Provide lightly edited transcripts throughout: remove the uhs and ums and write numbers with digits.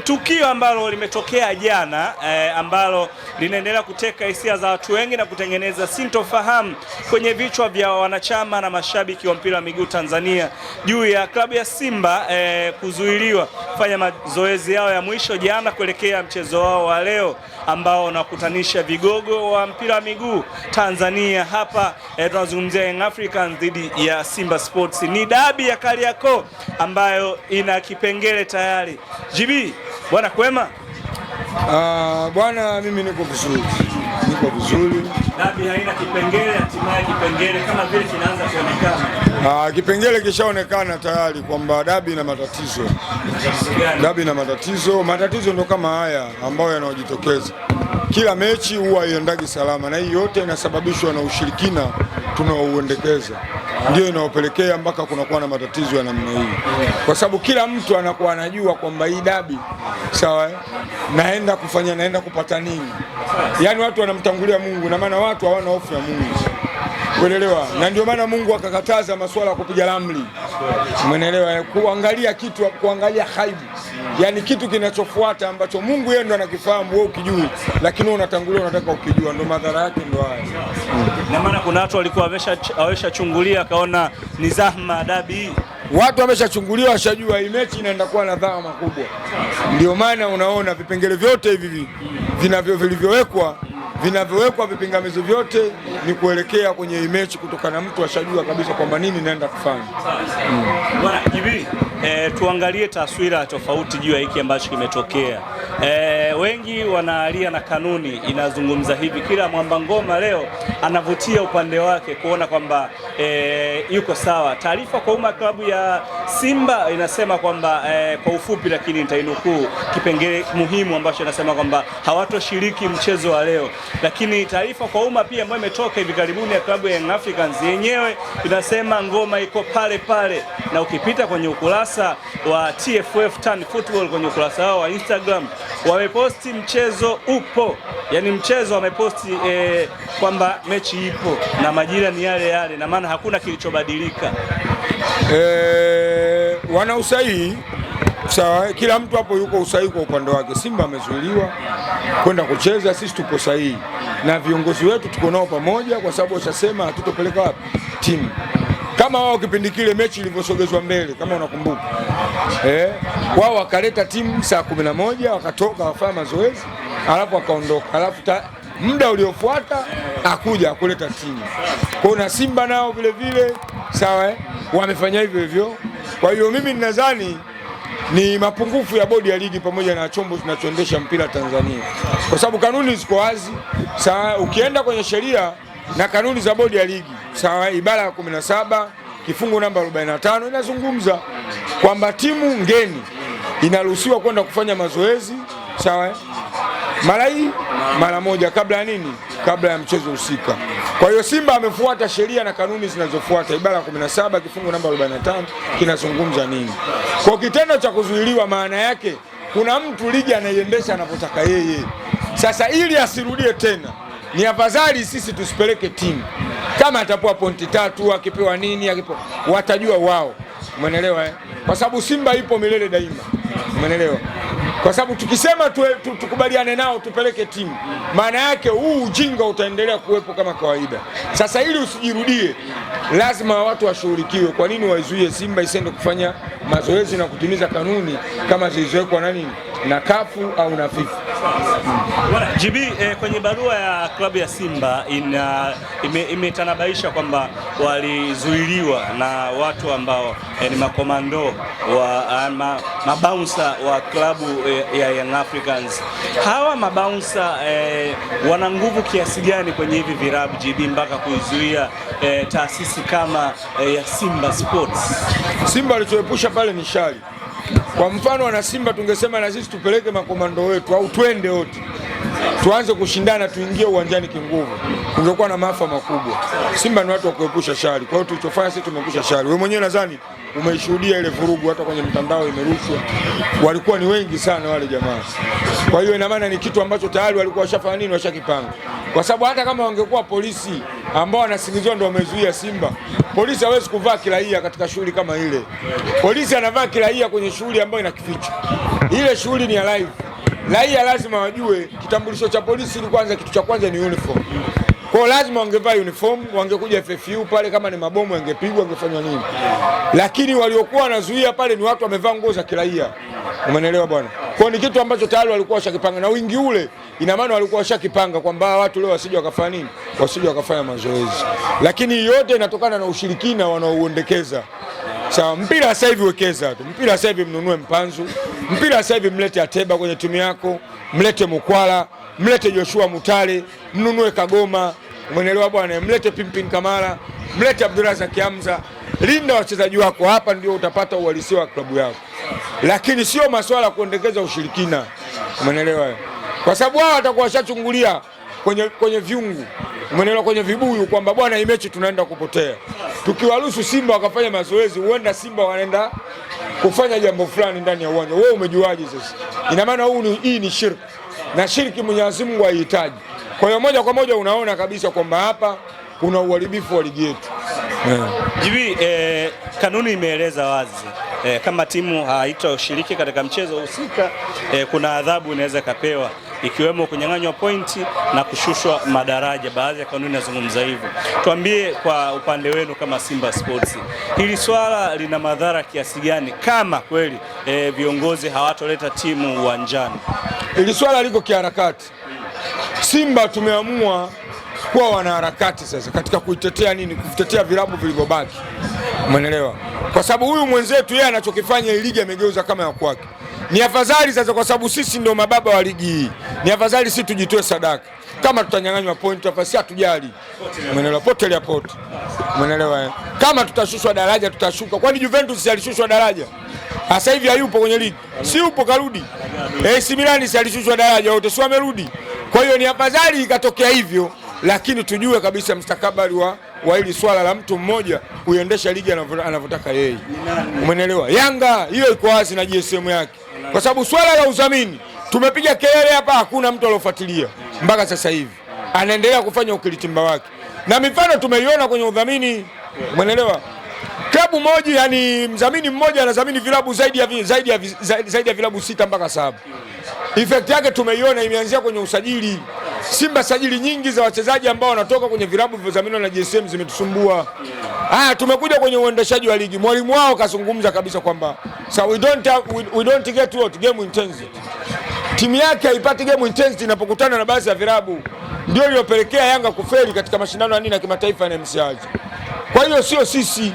Ni tukio ambalo limetokea jana ambalo linaendelea kuteka hisia za watu wengi na kutengeneza sintofahamu kwenye vichwa vya wanachama na mashabiki wa mpira wa miguu Tanzania juu ya klabu ya Simba kuzuiliwa kufanya mazoezi yao ya mwisho jana kuelekea mchezo wao wa leo ambao unakutanisha vigogo wa mpira wa miguu Tanzania. Hapa tunazungumzia Young Africans dhidi ya Simba Sports. Ni dabi ya Kariakoo ambayo ina kipengele tayari. GB, bwana kwema? Bwana mimi niko vizuri. Dabi haina kipengele, hatimaye kipengele kama vile kinaanza kuonekana. Kipengele kishaonekana tayari kwamba dabi ina matatizo. Dabi ina matatizo. Matatizo ndo kama haya ambayo yanayojitokeza. Kila mechi huwa haiendagi salama na hii yote inasababishwa na ushirikina tunaouendekeza. Ndio inaopelekea mpaka kunakuwa na matatizo ya namna hii. Kwa sababu kila mtu anakuwa anajua kwamba hii dabi sawa, naenda kupata nini. Yaani watu wanamtangulia Mungu, na maana watu hawana hofu ya Mungu. Umeelewa? Na ndio maana Mungu akakataza masuala ya kupiga ramli. Umeelewa? Kuangalia kitu, kuangalia ghaibu. Yaani kitu kinachofuata ambacho Mungu yeye ndo anakifahamu, wewe ukijui, lakini wewe unatangulia unataka ukijua, ndio madhara yake ndio haya. Na maana kuna watu walikuwa wameshachungulia akaona ni zahma dabi. Watu wameshachungulia washajua hii mechi inaenda kuwa na dhama kubwa. Ndio maana unaona vipengele vyote hivi vinavyowekwa vipingamizi vyote ni kuelekea kwenye hii mechi, kutokana na mtu ashajua kabisa kwamba nini naenda kufanya. Bwana GB, tuangalie taswira tofauti juu ya hiki ambacho kimetokea. Wengi wanaalia na kanuni inazungumza hivi, kila mwamba ngoma leo anavutia upande wake kuona kwamba yuko sawa. Taarifa kwa umma klabu ya Simba inasema kwamba kwa ufupi, lakini nitainukuu kipengele muhimu ambacho inasema kwamba hawatoshiriki mchezo wa leo. Lakini taarifa kwa umma pia ambayo imetoka hivi karibuni ya klabu ya Young Africans yenyewe inasema ngoma iko pale pale, na ukipita kwenye ukurasa wa TFF Tan Football kwenye ukurasa wao wa Instagram wameposti mchezo upo, yani mchezo wameposti kwamba mechi ipo na majira ni yale yale, na maana hakuna kilichobadilika. Wana usahihi sawa, kila mtu hapo yuko usahihi kwa upande wake. Simba amezuiliwa kwenda kucheza, sisi tupo sahihi na viongozi wetu tuko nao pamoja, kwa sababu washasema hatutopeleka wapi timu. Kama wao kipindi kile mechi ilivyosogezwa mbele, kama unakumbuka, wao wakaleta timu saa 11 wakatoka wafanya mazoezi alafu wakaondoka, alafu muda uliofuata akuja kuleta timu. Kwa na Simba nao vile vile sawa, wamefanya hivyo hivyo. Kwa hiyo mimi ninadhani ni mapungufu ya bodi ya ligi pamoja na chombo kinachoendesha mpira Tanzania, kwa sababu kanuni ziko wazi sawa. Ukienda kwenye sheria na kanuni za bodi ya ligi sawa, ibara ya 17 kifungu namba 45 inazungumza kwamba timu ngeni inaruhusiwa kwenda kufanya mazoezi sawa, mara moja kabla ya nini? Kabla ya mchezo husika. Kwa hiyo Simba amefuata sheria na kanuni zinazofuata. Ibara ya 17 kifungu namba 45 kinazungumza nini? Kwa kitendo cha kuzuiliwa, maana yake kuna mtu ligi anaiendesha anapotaka yeye. Sasa ili asirudie tena, ni afadhali sisi tusipeleke timu. Kama atapewa pointi 3, akipewa nini, watajua wao. Umeelewa? Kwa sababu Simba ipo milele daima. Umeelewa? Kwa sababu tukisema tukubaliane nao tupeleke timu, maana yake huu ujinga utaendelea kuwepo kama kawaida. Sasa ili usijirudie, lazima watu washughulikiwe. Kwa nini waizuie Simba isiende kufanya mazoezi na kutimiza kanuni kama zilizowekwa na kafu au na FIFA? GB, kwenye barua ya klabu ya Simba imetanabaisha kwamba walizuiliwa na watu ambao ni makomando wa mabouncer wa klabu ya Young Africans. Hawa mabouncer wana nguvu kiasi gani kwenye hivi virabu GB mpaka kuizuia taasisi kama ya Simba Sports? Simba alichoepusha pale ni shari. Kwa mfano wana Simba tungesema na sisi tupeleke makomando wetu au twende wote tuanze kushindana, tuingie uwanjani kinguvu, ungekuwa na maafa makubwa. Simba ni watu wa kuepusha shari. Kwa hiyo tulichofanya sisi tumepusha shari. Wewe mwenyewe nadhani umeishuhudia ile vurugu, hata kwenye mtandao imerushwa. Walikuwa ni wengi sana wale jamaa. Kwa hiyo ina maana ni kitu ambacho tayari walikuwa washafanya nini, washakipanga. Kwa sababu hata kama wangekuwa polisi ambao wanasingiziwa ndio wamezuia Simba. Polisi hawezi kuvaa kiraia katika shughuli kama ile. Polisi anavaa kiraia kwenye shughuli ambayo ina kificho. Ile shughuli ni ya live. Raia lazima wajue kitambulisho cha polisi ili kwanza, kitu cha kwanza ni uniform. Kwa lazima wangevaa uniform, wangekuja FFU pale, kama ni mabomu yangepigwa, wangefanywa nini. Lakini waliokuwa wanazuia pale ni watu wamevaa nguo za kiraia. Umeelewa bwana? Kwa ni kitu ambacho tayari walikuwa washakipanga, na wingi ule ina maana walikuwa washakipanga kwamba watu leo wasije wakafanya nini, wasije wakafanya mazoezi. Lakini yote inatokana na ushirikina wanaouondekeza. Sawa, mpira sasa hivi wekeza tu. Mpira sasa hivi mnunue Mpanzu. Mpira sasa hivi mlete Ateba kwenye timu yako, mlete Mukwala, mlete Joshua Mutale, mnunue Kagoma, umeelewa bwana, mlete Pimpin Kamara, mlete Abdurazak Hamza. Linda wachezaji wako, hapa ndio utapata uhalisia wa klabu yako. Lakini sio masuala ya kuondekeza ushirikina. Umeelewa? Kwa sababu wao watakuwa washachungulia kwenye viungu. Umeelewa, kwenye vibuyu kwamba bwana, hii mechi tunaenda kupotea. Tukiwaruhusu Simba wakafanya mazoezi, huenda Simba wanaenda kufanya jambo fulani ndani ya uwanja. Wewe umejuaje sasa? Ina maana hii ni shirki. Na shirki Mwenyezi Mungu haihitaji. Kwa hiyo moja kwa moja unaona kabisa kwamba hapa kuna uharibifu wa ligi yetu. Jibi, kanuni imeeleza wazi kama timu haitoshiriki katika mchezo husika, kuna adhabu inaweza kapewa, ikiwemo kunyang'anywa pointi na kushushwa madaraja. Baadhi ya kanuni nazungumza hivyo. Tuambie kwa upande wenu kama Simba Sports, hili swala lina madhara kiasi gani kama kweli viongozi hawatoleta timu uwanjani? Hili swala liko kiharakati. Simba tumeamua kuwa wanaharakati sasa katika kuitetea nini, kutetea vilabu vilivyobaki. Umeelewa? Kwa sababu huyu mwenzetu yeye anachokifanya, ligi amegeuza kama ya kwake. Ni afadhali sasa, kwa sababu sisi ndio mababa wa ligi hii, ni afadhali sisi tujitoe sadaka. Kama tutanyang'anywa point afasi hatujali. Umeelewa? Potelea pote. Umeelewa? Kama tutashushwa daraja tutashuka. Kwani Juventus alishushwa daraja? Sasa hivi hayupo kwenye ligi. Si yupo, karudi. AC Milan alishushwa daraja, wote si wamerudi. Kwa hiyo ni afadhali ikatokea hivyo, lakini tujue kabisa mustakabali wa hili swala la mtu mmoja kuiendesha ligi anavyotaka yeye. Umeelewa? Yanga hiyo iko wazi na GSM yake. Kwa sababu swala la udhamini tumepiga kelele hapa, hakuna mtu aliyofuatilia mpaka sasa hivi. Anaendelea kufanya ukilitimba wake. Na mifano tumeiona kwenye udhamini. Umeelewa? Klabu moja, yani mdhamini mmoja anadhamini vilabu zaidi ya vilabu 6 mpaka 7. Effect yake tumeiona, imeanzia kwenye usajili. Simba sajili nyingi za wachezaji ambao wanatoka kwenye vilabu vilivyodhaminiwa na GSM zimetusumbua. Tumekuja kwenye uendeshaji wa ligi. Mwalimu wao kazungumza kabisa kwamba so we don't get what game intensity. Timu yake haipati game intensity inapokutana na baadhi ya vilabu. Ndio iliyopelekea Yanga kufeli katika mashindano ya kimataifa na MCAJ. Kwa hiyo sio sisi.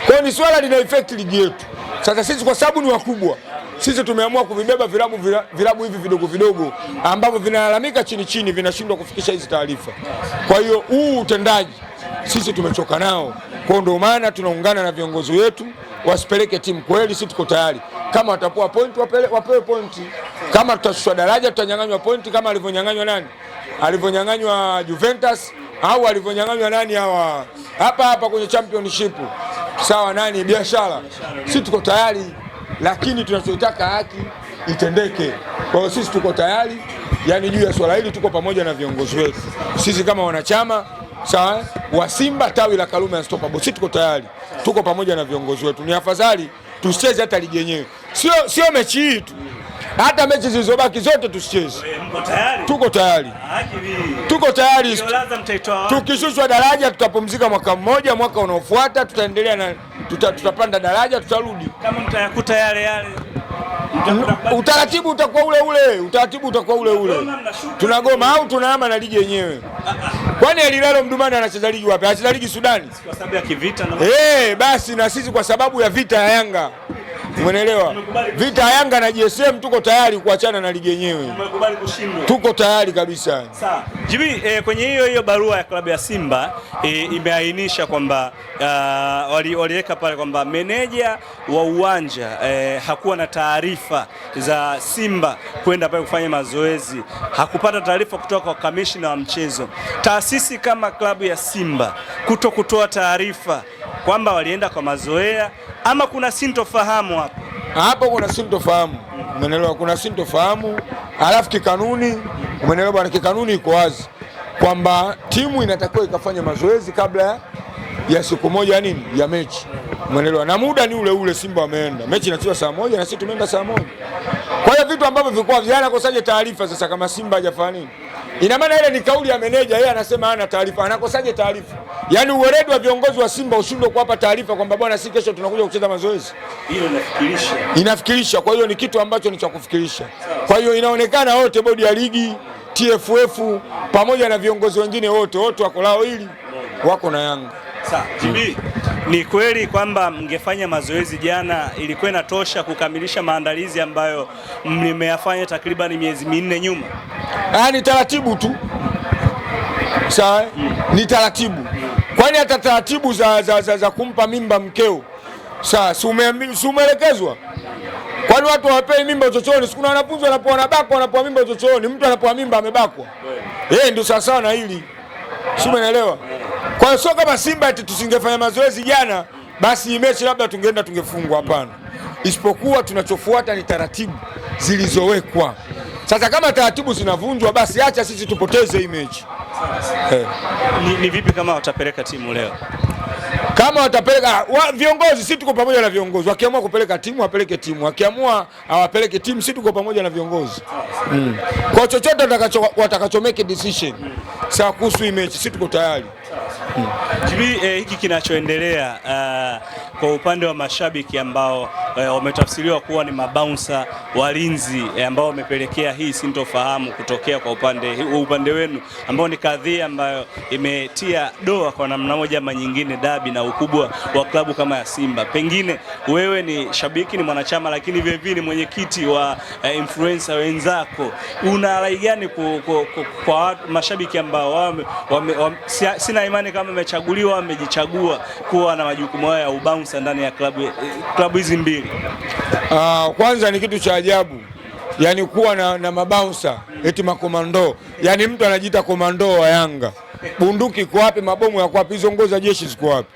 Kwa hiyo ni swala lina effect ligi yetu. Sasa sisi kwa sababu ni wakubwa, sisi tumeamua kuvibeba vilabu hivi vidogo vidogo ambavyo vinalalamika chini chini, vinashindwa kufikisha hizi taarifa. Kwa hiyo huu utendaji sisi tumechoka nao. Kwa ndio maana tunaungana na viongozi wetu wasipeleke timu. Kweli sisi tuko tayari. Kama watapoa point wapewe point. Kama tutashushwa daraja tutanyang'anywa point kama alivyonyang'anywa nani? Alivyonyang'anywa Juventus au alivyonyang'anywa nani hawa hapa kwenye championship. Sawa, nani Biashara. Sisi tuko tayari, lakini tunachotaka haki itendeke. Kwa hiyo sisi tuko tayari, yani juu ya swala hili tuko pamoja na viongozi wetu. Sisi kama wanachama sawa wa Simba tawi la Karume Unstoppable, sisi tuko tayari, tuko pamoja na viongozi wetu. Ni afadhali tusicheze hata ligi yenyewe. Sio mechi hii tu. Hata mechi zilizobaki zote tusicheze. Tuko tayari. Tuko tayari. Tukishushwa daraja tutapumzika mwaka mmoja, mwaka unaofuata tutaendelea na tutapanda daraja, tutarudi. Kama mtayakuta yale. Utaratibu utakuwa ule ule. Tunagoma au tunahama na ligi yenyewe. Kwani Elilalo Mdumani anacheza ligi wapi? Anacheza ligi Sudani. Kwa sababu ya kivita na basi na sisi kwa sababu ya vita ya Yanga. Umeelewa? Vita ya Yanga na GSM tuko tayari kuachana na ligi yenyewe. Tumekubali kushindwa. Tuko tayari kabisa. Sawa. Jibi, kwenye hiyo barua ya klabu ya Simba imeainisha kwamba waliweka pale kwamba meneja wa uwanja hakuwa na taarifa za Simba kwenda pale kufanya mazoezi. Hakupata taarifa kutoka kwa kamishna wa mchezo. Taasisi kama klabu ya Simba kutoa taarifa kwamba walienda kwa mazoea ama kuna sintofahamu hapo? Hapo kuna sintofahamu. Umeelewa? Kuna sintofahamu. Alafu kikanuni, umeelewa bwana, kikanuni iko wazi. kwamba timu inatakiwa ikafanya mazoezi kabla ya siku moja nini ya mechi, umeelewa? Na muda ni ule ule, Simba wameenda mechi inachezwa saa 1 na sisi tumeenda saa 1. Kwa hiyo vitu ambavyo vilikuwa vijana kosaje taarifa sasa kama Simba hajafanya nini? Ina maana ile ni kauli ya meneja, yeye anasema hana taarifa. Anakosaje taarifa? Yaani uweredi wa viongozi wa Simba ushindwe kuwapa taarifa kwamba bwana, si kesho tunakuja kucheza mazoezi. Hiyo Inafikirisha. Kwa hiyo ni kitu ambacho ni cha kufikirisha. Kwa hiyo inaonekana wote, bodi ya ligi, TFF pamoja na viongozi wengine wote wako lao hili, wako na Yanga. Sawa. JB, ni kweli kwamba mngefanya mazoezi jana ilikuwa inatosha kukamilisha maandalizi ambayo mmeyafanya takriban miezi 4 nyuma? Ni taratibu tu. Sawa? Ni taratibu. Kwani hata taratibu za kumpa mimba mkeo, sawa, si umeelekezwa? Kwani watu hawapei mimba uchochoni? Sikuna wanafunzi wanapoa mimba uchochoni, mtu anapoa mimba amebakwa. Ndio sawa na hili. Si umeelewa? Kwa hiyo sio kama Simba eti tusingefanya mazoezi jana basi mechi labda tungefungwa, hapana. Isipokuwa tunachofuata ni taratibu zilizowekwa. Sasa kama taratibu zinavunjwa, basi acha sisi tupoteze hii mechi. Ni vipi kama watapeleka timu leo? Kama watapeleka viongozi, sisi tuko pamoja na viongozi. Wakiamua kupeleka timu wapeleke timu, wakiamua hawapeleke timu, sisi tuko pamoja na viongozi. Kwa chochote watakacho make decision sawa kuhusu hii mechi, sisi tuko tayari. Hiki kinachoendelea kwa upande wa mashabiki ambao wametafsiriwa kuwa ni mabouncer walinzi ambao wamepelekea hii sintofahamu kutokea kwa upande wenu, ambao ni kadhia ambayo imetia doa kwa namna moja ama nyingine dabi na ukubwa wa klabu kama ya Simba. Pengine wewe ni shabiki, ni mwanachama, lakini vile vile mwenyekiti wa influencer wenzako, una rai gani kwa mashabiki ambao sina imani kama wamejichagua kuwa na majukumu haya ya ubouncer ndani ya klabu hizi mbili? Kwanza ni kitu cha ajabu, yani kuwa na mabouncer eti makomando. Yani mtu anajiita komando wa Yanga, bunduki iko wapi? Mabomu yako wapi? Hizo nguo za jeshi ziko wapi?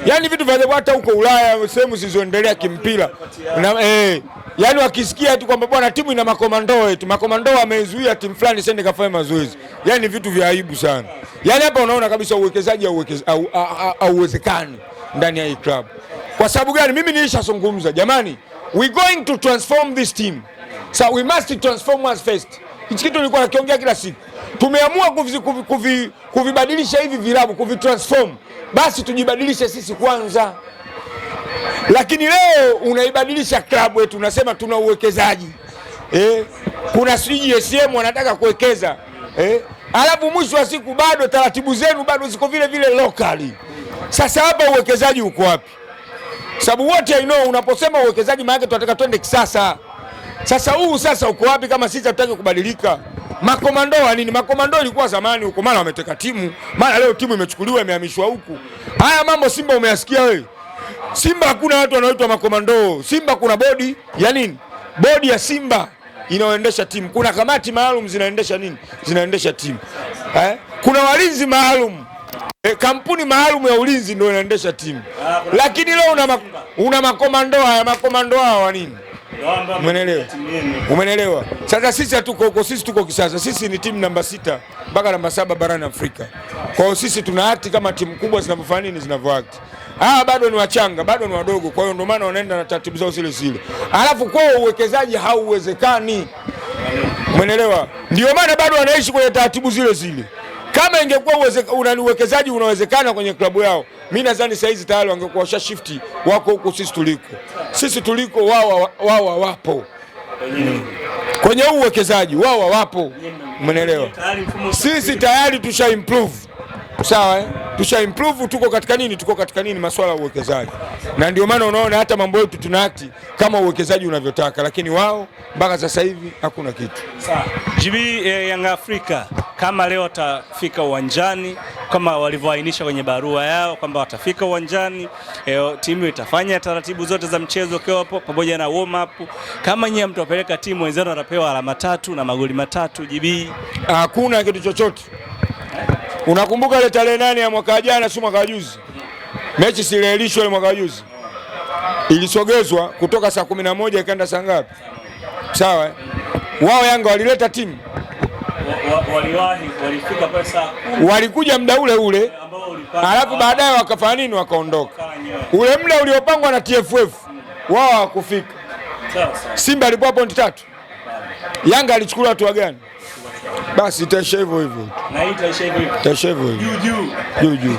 Yani vitu vya ajabu. Hata huko Ulaya sehemu zisizoendelea kimpira yani wakisikia tu kwamba bwana timu ina makomando, eti makomando wamezuia timu fulani sende kafanya mazoezi, yani vitu vya aibu sana. Yani hapa unaona kabisa uwekezaji hauwezekani ndani ya hii club. Kwa sababu gani? Mimi nilishazungumza, jamani, we going to transform this team, so we must transform us first. Hichi kitu nilikuwa nakiongea kila siku. Tumeamua kuvibadilisha hivi vilabu, kuvitransform, basi tujibadilishe sisi kwanza. Lakini leo unaibadilisha klabu yetu, unasema tuna uwekezaji. Kuna CGSM wanataka kuwekeza. Alafu mwisho wa siku bado taratibu zenu bado ziko vile vile locally. Sasa hapa uwekezaji uko wapi? Sababu wote unaposema uwekezaji maana tunataka twende kisasa. Sasa sasa uko wapi kama sisi hatutaki kubadilika? Makomando wa nini? Makomando ilikuwa zamani huko, mara wameteka timu, mara leo timu imechukuliwa imehamishwa huku. Haya mambo Simba umeyasikia wewe? Simba hakuna watu wanaoitwa makomando. Simba kuna bodi ya nini? Bodi ya Simba inaoendesha timu. Kuna kamati maalum zinaendesha nini? Zinaendesha timu. Kuna walinzi maalum. Kampuni maalum ya ulinzi ndio inaendesha timu. Lakini leo una makomando. Haya makomando hao wa nini? Umeelewa? Sasa sisi hatuko huko, sisi tuko kisasa. Sisi ni timu namba 6 mpaka namba 7 barani Afrika. Kwa hiyo sisi tuna hati kama timu kubwa zinavyofanya nini, zinavyoact. Bado ni wachanga, bado ni wadogo, kwa hiyo ndio maana wanaenda na taratibu zao zile. Alafu kwa uwekezaji hauwezekani. Umeelewa? Ndio maana bado wanaishi kwenye taratibu zile. Kama ingekuwa uwekezaji unawezekana kwenye klabu yao, mimi nadhani saa hizi tayari wangekuwa washa shift wako huko sisi tuliko wao wapo. Kwenye uwekezaji wao wapo. Umeelewa? Sisi tayari tusha improve. Sawa tusha improve, tuko katika nini? Tuko katika nini? Masuala ya uwekezaji. Na ndio maana unaona hata mambo yetu tunaakti kama uwekezaji unavyotaka, lakini wao mpaka sasa hivi hakuna kitu. Sawa. JB, Young Africa kama leo watafika uwanjani kama walivyoainisha kwenye barua yao kwamba watafika uwanjani, timu itafanya taratibu zote za mchezo kwa pamoja na warm up. Kama nyinyi mtapeleka timu, wenzao watapewa alama 3 na magoli 3. JB, hakuna kitu chochote. Unakumbuka ile tarehe 8 ya mwaka jana, si mwaka juzi? Mechi silielishwa ile mwaka juzi. Ilisogezwa kutoka saa 11 ikaenda saa ngapi? Sawa. Wao Yanga walileta timu. walifika pale saa 10, walikuja muda ule ule, alafu baadaye wakafanya nini? Wakaondoka. Ule muda uliopangwa na TFF wao hawakufika. Simba alikuwa pointi 3, Yanga alichukua hatua gani? Basi itaisha hivyo hivyo. Na hii itaisha hivyo hivyo. Itaisha hivyo hivyo. Juu.